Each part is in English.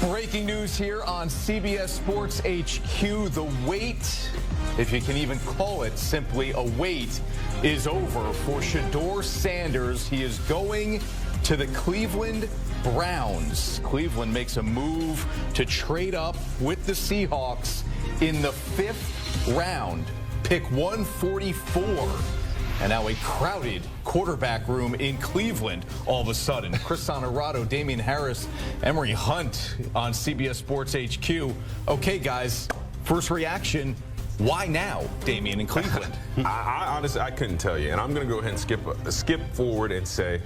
Breaking news here on CBS Sports HQ. The wait, if you can even call it simply a wait, is over for Shedeur Sanders. He is going to the Cleveland Browns. Cleveland makes a move to trade up with the Seahawks in the 5th round. Pick 144. And now a crowded quarterback room in Cleveland all of a sudden. Chris Honorado, Damian Harris, Emery Hunt on CBS Sports HQ. Okay, guys, first reaction, why now, Damian, in Cleveland? I honestly, I couldn't tell you. And I'm going to go ahead and skip forward and say,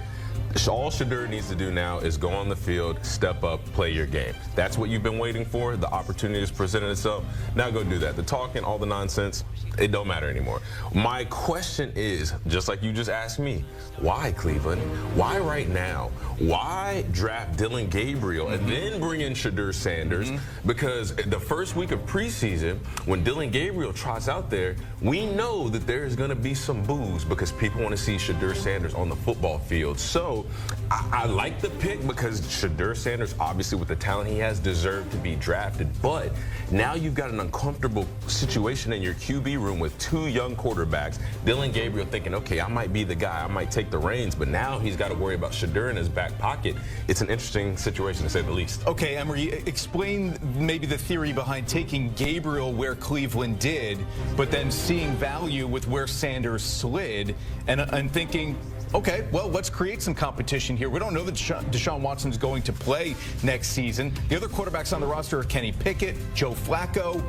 all Shedeur needs to do now is go on the field, step up, play your game. That's what you've been waiting for. The opportunity has presented itself. Now go do that. The talking, all the nonsense, it don't matter anymore. My question is, just like you just asked me, why Cleveland? Why right now? Why draft Dillon Gabriel and then bring in Shedeur Sanders? Because the first week of preseason, when Dillon Gabriel trots out there, we know that there is going to be some boos because people want to see Shedeur Sanders on the football field. So I like the pick because Shedeur Sanders, obviously with the talent he has, deserved to be drafted. But now you've got an uncomfortable situation in your QB room with 2 young quarterbacks. Dillon Gabriel thinking, okay, I might be the guy. I might take the reins. But now he's got to worry about Shedeur in his back pocket. It's an interesting situation, to say the least. Okay, Emery, explain maybe the theory behind taking Gabriel where Cleveland did, but then seeing value with where Sanders slid and thinking, okay, well, let's create some competition here. We don't know that Deshaun Watson's going to play next season. The other quarterbacks on the roster are Kenny Pickett, Joe Flacco.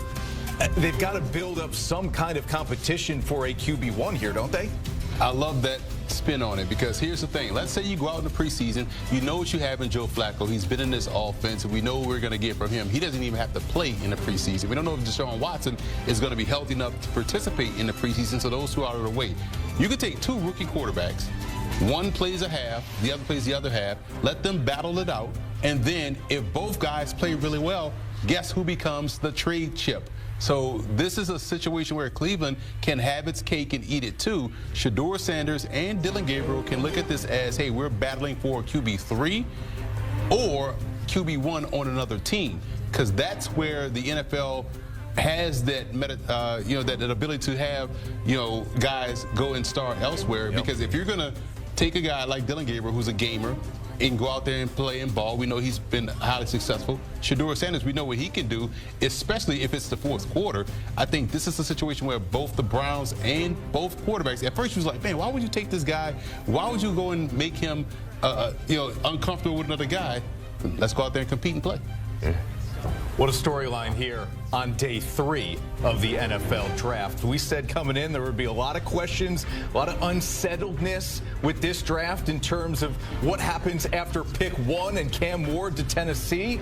They've got to build up some kind of competition for a QB1 here, don't they? I love that spin on it because here's the thing. Let's say you go out in the preseason. You know what you have in Joe Flacco. He's been in this offense, and we know what we're going to get from him. He doesn't even have to play in the preseason. We don't know if Deshaun Watson is going to be healthy enough to participate in the preseason, so those 2 are out of the way. You could take 2 rookie quarterbacks. One plays a half, the other plays the other half. Let them battle it out. And then if both guys play really well, guess who becomes the trade chip? So this is a situation where Cleveland can have its cake and eat it too. Shedeur Sanders and Dillon Gabriel can look at this as, hey, we're battling for QB3 or QB1 on another team, because that's where the NFL has that that ability to have guys go and start elsewhere. Yep. Because if you're gonna take a guy like Dillon Gabriel, who's a gamer, and go out there and play and ball. We know he's been highly successful. Shedeur Sanders, we know what he can do, especially if it's the 4th quarter. I think this is a situation where both the Browns and both quarterbacks, at first he was like, man, why would you take this guy? Why would you go and make him uncomfortable with another guy? Let's go out there and compete and play. Yeah. What a storyline here on day 3 of the NFL draft. We said coming in there would be a lot of questions, a lot of unsettledness with this draft in terms of what happens after pick 1 and Cam Ward to Tennessee.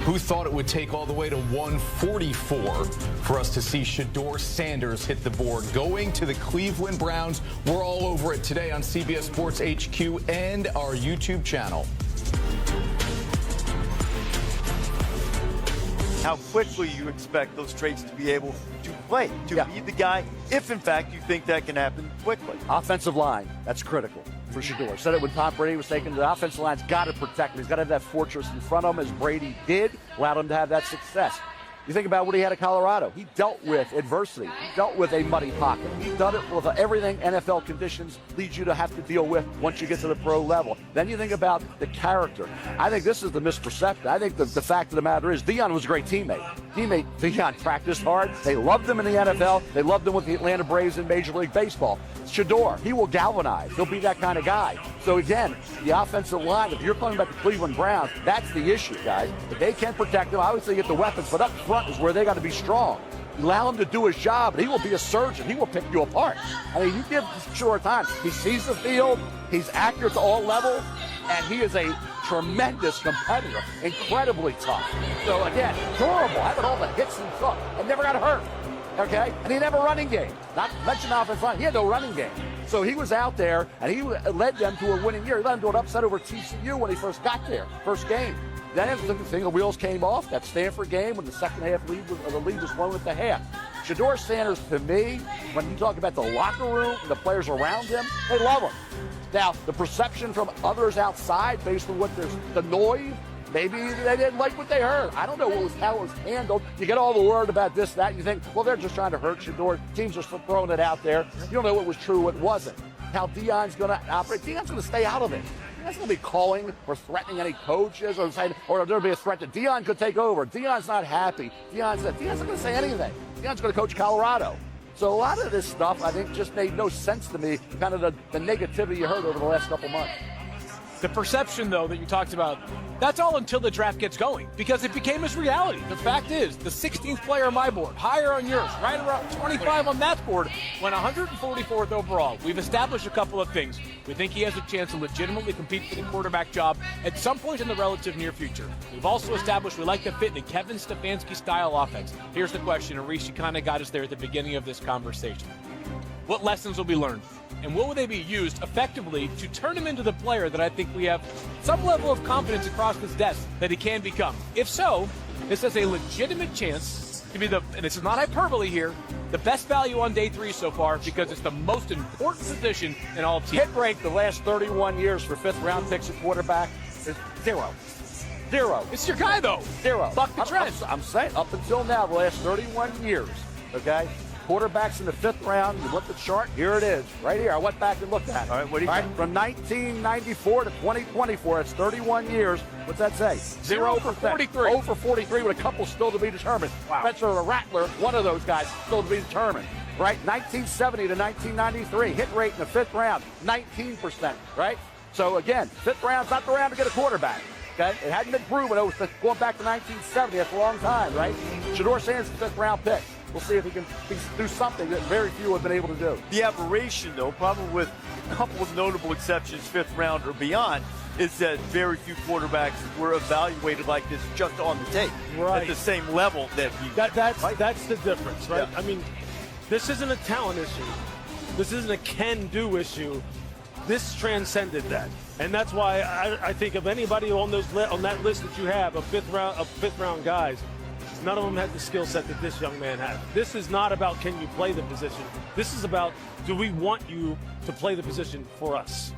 Who thought it would take all the way to 144 for us to see Shedeur Sanders hit the board? Going to the Cleveland Browns. We're all over it today on CBS Sports HQ and our YouTube channel. How quickly you expect those trades to be able to play, to be the guy, if in fact you think that can happen quickly. Offensive line, that's critical for Shedeur. Said it when Tom Brady was taken. The offensive line's got to protect him. He's got to have that fortress in front of him, as Brady did, allowed him to have that success. You think about what he had at Colorado. He dealt with adversity. He dealt with a muddy pocket. He done it with everything NFL conditions lead you to have to deal with once you get to the pro level. Then you think about the character. I think this is the misperception. I think the fact of the matter is Deion was a great teammate. Deion practiced hard. They loved him in the NFL. They loved him with the Atlanta Braves in Major League Baseball. Shedeur, he will galvanize. He'll be that kind of guy. So again, the offensive line, if you're talking about the Cleveland Browns, that's the issue, guys. If they can protect him, obviously get the weapons, but up front is where they got to be strong. Allow him to do his job, and he will be a surgeon. He will pick you apart. I mean, you give Shedeur time. He sees the field. He's accurate to all levels, and he is a tremendous competitor, incredibly tough. So again, durable, having all the hits and stuff, and never got hurt. Okay, and he never running game. Not mention offensive line. He had no running game. So he was out there, and he led them to a winning year. He led them to an upset over TCU when he first got there, first game. Then the wheels came off. That Stanford game when the second half the lead was blown at the half. Shedeur Sanders, to me, when you talk about the locker room and the players around him, they love him. Now, the perception from others outside, based on what there's the noise, maybe they didn't like what they heard. I don't know how it was handled. You get all the word about this, that, and you think, well, they're just trying to hurt Shedeur. Teams just throwing it out there. You don't know what was true, what wasn't. How Deion's going to operate. Deion's going to stay out of it. He's not going to be calling or threatening any coaches or saying, or there'll be a threat that Deion could take over. Deion's not happy. Deion's not going to say anything. Deion's going to coach Colorado. So a lot of this stuff, I think, just made no sense to me, kind of the negativity you heard over the last couple months. The perception, though, that you talked about, that's all until the draft gets going, because it became his reality. The fact is, the 16th player on my board, higher on yours, right around 25 on that board, went 144th overall. We've established a couple of things. We think he has a chance to legitimately compete for the quarterback job at some point in the relative near future. We've also established we like to fit in a Kevin Stefanski-style offense. Here's the question, and Reese, you kind of got us there at the beginning of this conversation. What lessons will be learned? And will they be used effectively to turn him into the player that I think we have some level of confidence across this desk that he can become? If so, this has a legitimate chance to be and this is not hyperbole here, the best value on day 3 so far, because it's the most important position in all of teams. Hit rate the last 31 years for fifth-round picks at quarterback is 0. 0. It's your guy, though. 0. Buck the trend. I'm saying up until now, the last 31 years, okay? Quarterbacks in the 5th round, you look at the chart, here it is, right here. I went back and looked at it. All right, what do you think? From 1994 to 2024, it's 31 years. What's that say? 0 for 43. 0 for 43 with a couple still to be determined. Wow. Spencer Rattler, one of those guys, still to be determined. Right? 1970 to 1993, hit rate in the 5th round, 19%, right? So again, 5th round's not the round to get a quarterback. Okay? It hadn't been proven. It was going back to 1970. That's a long time, right? Shedeur Sanders, 5th round pick. We'll see if he can do something that very few have been able to do. The aberration, though, probably with a couple of notable exceptions, 5th round or beyond, is that very few quarterbacks were evaluated like this just on the tape. Right. At the same level that he that's the difference, right? Yeah. I mean, this isn't a talent issue. This isn't a can-do issue. This transcended that. And that's why I think of anybody on that list that you have of fifth round guys, none of them had the skill set that this young man had. This is not about can you play the position. This is about do we want you to play the position for us.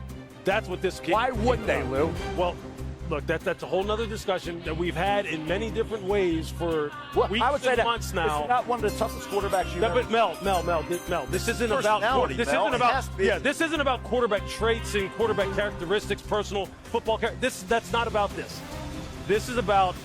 That's what this kid. Why wouldn't they, Lou? Well, look, that's a whole nother discussion that we've had in many different ways for weeks I would say and that months now. This is not one of the toughest quarterbacks you've ever. But Mel, this isn't about this isn't about quarterback traits and quarterback characteristics, personal football character. That's not about this. This is about